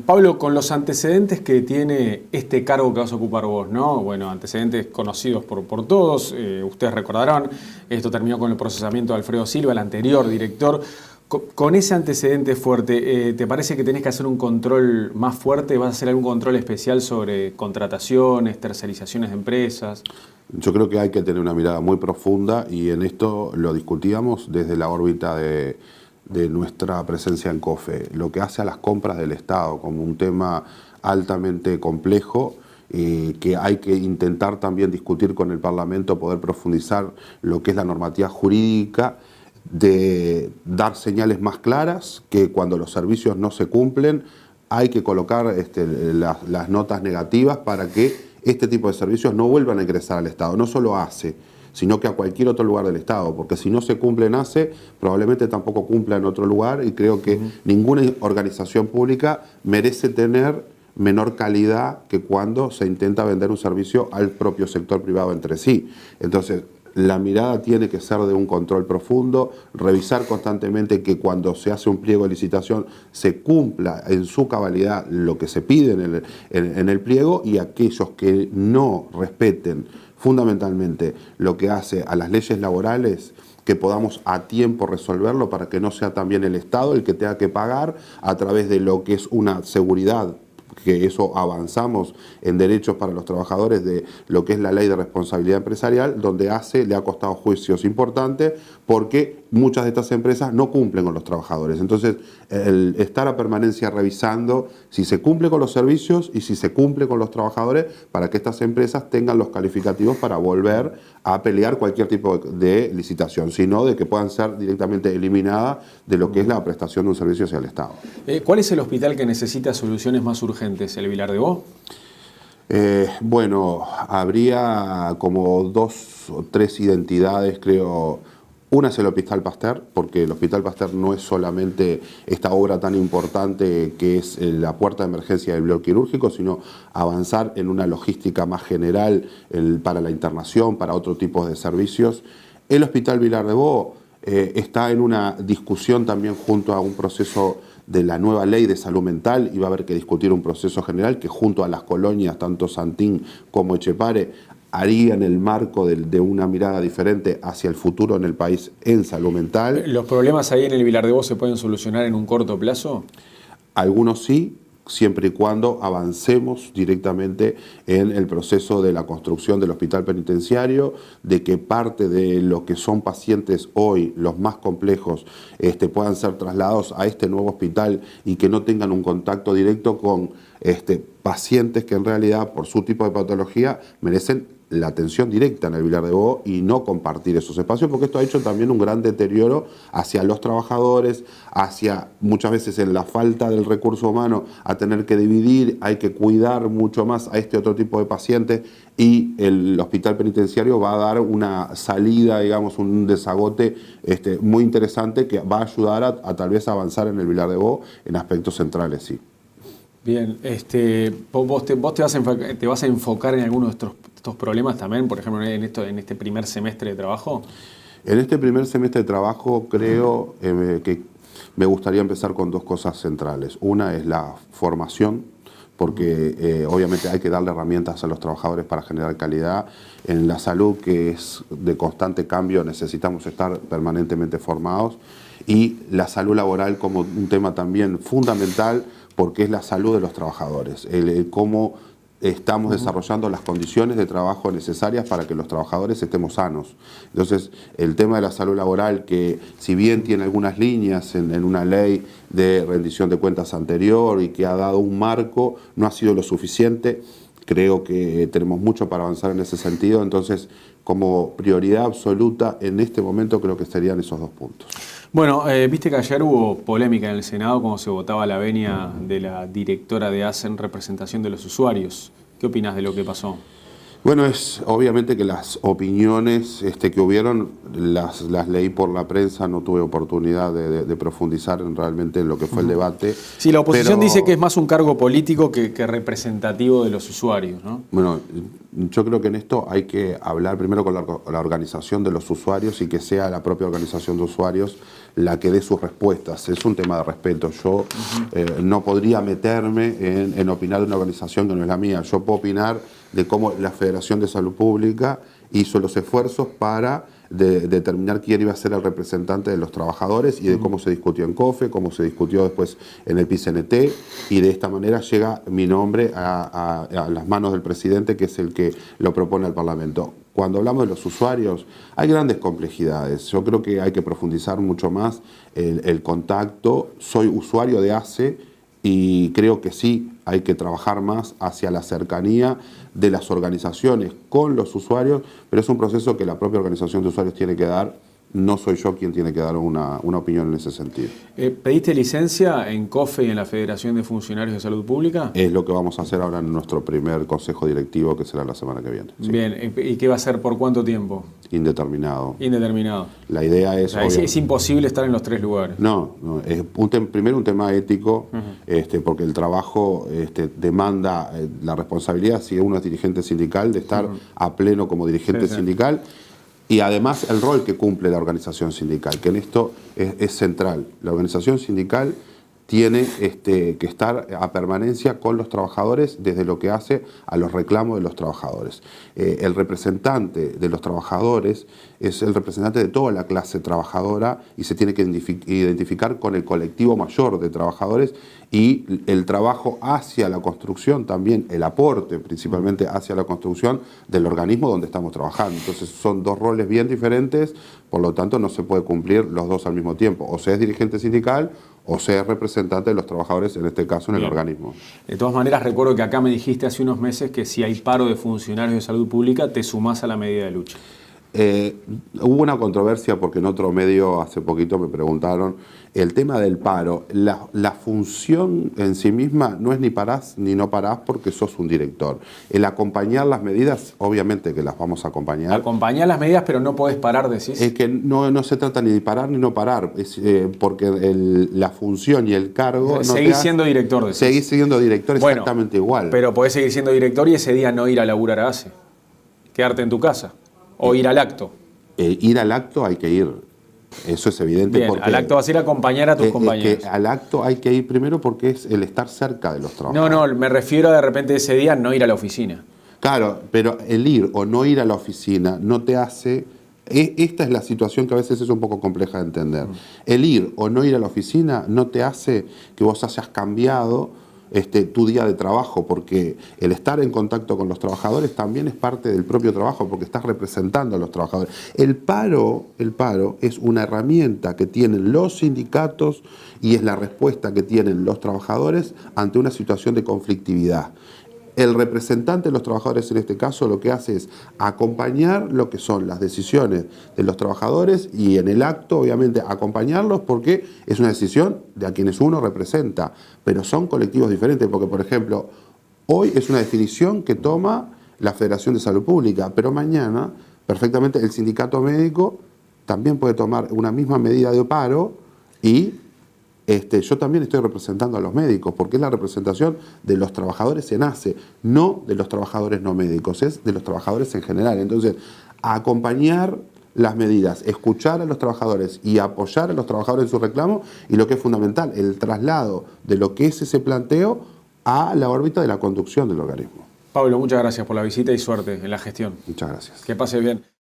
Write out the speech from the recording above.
Pablo, con los antecedentes que tiene este cargo que vas a ocupar vos, ¿no? Bueno, antecedentes conocidos por todos, ustedes recordarán, esto terminó con el procesamiento de Alfredo Silva, el anterior director. Con ese antecedente fuerte, ¿te parece que tenés que hacer un control más fuerte? ¿Vas a hacer algún control especial sobre contrataciones, tercerizaciones de empresas? Yo creo que hay que tener una mirada muy profunda y en esto lo discutíamos desde la órbita de nuestra presencia en COFE. Lo que hace a las compras del Estado como un tema altamente complejo, que hay que intentar también discutir con el Parlamento, poder profundizar lo que es la normativa jurídica, de dar señales más claras, que cuando los servicios no se cumplen hay que colocar las notas negativas para que este tipo de servicios no vuelvan a ingresar al Estado. No solo ACE, sino que a cualquier otro lugar del Estado, porque si no se cumple en ACE, probablemente tampoco cumpla en otro lugar, y creo que ninguna organización pública merece tener menor calidad que cuando se intenta vender un servicio al propio sector privado entre sí. Entonces, la mirada tiene que ser de un control profundo, revisar constantemente que cuando se hace un pliego de licitación se cumpla en su cabalidad lo que se pide en el pliego, y aquellos que no respeten fundamentalmente lo que hace a las leyes laborales, que podamos a tiempo resolverlo para que no sea también el Estado el que tenga que pagar a través de lo que es una seguridad, que eso avanzamos en derechos para los trabajadores de lo que es la ley de responsabilidad empresarial, donde ACE le ha costado juicios importantes porque muchas de estas empresas no cumplen con los trabajadores. Entonces, el estar a permanencia revisando si se cumple con los servicios y si se cumple con los trabajadores, para que estas empresas tengan los calificativos para volver a pelear cualquier tipo de licitación, sino de que puedan ser directamente eliminadas de lo que es la prestación de un servicio hacia el Estado. ¿Cuál es el hospital que necesita soluciones más urgentes? ¿El Vilar de Bo? Bueno, habría como 2 o 3 identidades, creo. Una es el Hospital Pasteur, porque el Hospital Pasteur no es solamente esta obra tan importante que es la puerta de emergencia del bloque quirúrgico, sino avanzar en una logística más general para la internación, para otro tipo de servicios. El Hospital Vilar de Bo está en una discusión también junto a un proceso de la nueva ley de salud mental, y va a haber que discutir un proceso general que junto a las colonias, tanto Santín como Etxepare, harían el marco de una mirada diferente hacia el futuro en el país en salud mental. ¿Los problemas ahí en el Vilar de Bo se pueden solucionar en un corto plazo? Algunos sí, siempre y cuando avancemos directamente en el proceso de la construcción del hospital penitenciario, de que parte de lo que son pacientes hoy, los más complejos, puedan ser trasladados a este nuevo hospital y que no tengan un contacto directo con pacientes que en realidad por su tipo de patología merecen la atención directa en el Vilar de Bo y no compartir esos espacios, porque esto ha hecho también un gran deterioro hacia los trabajadores, hacia muchas veces en la falta del recurso humano, a tener que dividir, hay que cuidar mucho más a este otro tipo de pacientes, y el hospital penitenciario va a dar una salida, digamos, un desagote muy interesante que va a ayudar a tal vez avanzar en el Vilar de Bo en aspectos centrales, sí. Bien, vos te vas a enfocar en alguno de estos problemas también, por ejemplo, en este primer semestre de trabajo. En este primer semestre de trabajo creo que me gustaría empezar con 2 cosas centrales. Una es la formación, porque obviamente hay que darle herramientas a los trabajadores para generar calidad. En la salud, que es de constante cambio, necesitamos estar permanentemente formados. Y la salud laboral como un tema también fundamental, porque es la salud de los trabajadores, cómo estamos desarrollando las condiciones de trabajo necesarias para que los trabajadores estemos sanos. Entonces, el tema de la salud laboral, que si bien tiene algunas líneas en una ley de rendición de cuentas anterior y que ha dado un marco, no ha sido lo suficiente. Creo que tenemos mucho para avanzar en ese sentido, entonces como prioridad absoluta en este momento creo que serían esos 2 puntos. Bueno, viste que ayer hubo polémica en el Senado cuando se votaba la venia de la directora de ACE en representación de los usuarios. ¿Qué opinas de lo que pasó? Bueno, es obviamente que las opiniones que hubieron las leí por la prensa, no tuve oportunidad de profundizar realmente en lo que fue el debate. Sí, la oposición dice que es más un cargo político que representativo de los usuarios, ¿no? Bueno, yo creo que en esto hay que hablar primero con la organización de los usuarios y que sea la propia organización de usuarios la que dé sus respuestas. Es un tema de respeto. Yo no podría meterme en opinar de una organización que no es la mía. Yo puedo opinar de cómo la Federación de Salud Pública hizo los esfuerzos para determinar quién iba a ser el representante de los trabajadores y de cómo se discutió en COFE, cómo se discutió después en el PICNT, y de esta manera llega mi nombre a las manos del presidente, que es el que lo propone al Parlamento. Cuando hablamos de los usuarios, hay grandes complejidades. Yo creo que hay que profundizar mucho más el contacto. Soy usuario de ACE y creo que sí hay que trabajar más hacia la cercanía de las organizaciones con los usuarios, pero es un proceso que la propia organización de usuarios tiene que dar. No soy yo quien tiene que dar una opinión en ese sentido. ¿Pediste licencia en COFE y en la Federación de Funcionarios de Salud Pública? Es lo que vamos a hacer ahora en nuestro primer consejo directivo, que será la semana que viene. Sí. Bien, ¿y qué va a ser por cuánto tiempo? Indeterminado. Indeterminado. La idea es... O sea, es imposible estar en los 3 lugares. No, es primero un tema ético, porque el trabajo demanda la responsabilidad, si uno es dirigente sindical, de estar a pleno como dirigente sindical. Y además el rol que cumple la organización sindical, que en esto es central. La organización sindical tiene que estar a permanencia con los trabajadores desde lo que hace a los reclamos de los trabajadores. El representante de los trabajadores es el representante de toda la clase trabajadora y se tiene que identificar con el colectivo mayor de trabajadores, y el trabajo hacia la construcción también, el aporte principalmente hacia la construcción del organismo donde estamos trabajando. Entonces son dos roles bien diferentes, por lo tanto no se puede cumplir los dos al mismo tiempo. O se es dirigente sindical o se es representante de los trabajadores, en este caso en el organismo. De todas maneras, recuerdo que acá me dijiste hace unos meses que si hay paro de funcionarios de salud pública, te sumás a la medida de lucha. Hubo una controversia porque en otro medio hace poquito me preguntaron el tema del paro. La función en sí misma no es ni parás ni no parás porque sos un director. El acompañar las medidas, obviamente que las vamos a acompañar. Acompañar las medidas, pero no podés parar, decís. Es que no se trata ni de parar ni no parar, porque la función y el cargo... Seguís siendo director, decís. Seguís siendo director, bueno, exactamente igual. Pero podés seguir siendo director y ese día no ir a laburar a ACE. Quedarte en tu casa. O ir al acto. Ir al acto hay que ir. Eso es evidente. Bien, porque al acto vas a ir a acompañar a tus compañeros. Al acto hay que ir primero porque es el estar cerca de los trabajadores. No, me refiero a de repente ese día no ir a la oficina. Claro, pero el ir o no ir a la oficina no te hace... Esta es la situación que a veces es un poco compleja de entender. El ir o no ir a la oficina no te hace que vos hayas cambiado tu día de trabajo, porque el estar en contacto con los trabajadores también es parte del propio trabajo, porque estás representando a los trabajadores. El paro es una herramienta que tienen los sindicatos y es la respuesta que tienen los trabajadores ante una situación de conflictividad. El representante de los trabajadores en este caso lo que hace es acompañar lo que son las decisiones de los trabajadores y en el acto obviamente acompañarlos porque es una decisión de a quienes uno representa, pero son colectivos diferentes porque por ejemplo hoy es una definición que toma la Federación de Salud Pública, pero mañana perfectamente el sindicato médico también puede tomar una misma medida de paro y yo también estoy representando a los médicos, porque es la representación de los trabajadores en ACE, no de los trabajadores no médicos, es de los trabajadores en general. Entonces, acompañar las medidas, escuchar a los trabajadores y apoyar a los trabajadores en su reclamo, y lo que es fundamental, el traslado de lo que es ese planteo a la órbita de la conducción del organismo. Pablo, muchas gracias por la visita y suerte en la gestión. Muchas gracias. Que pase bien.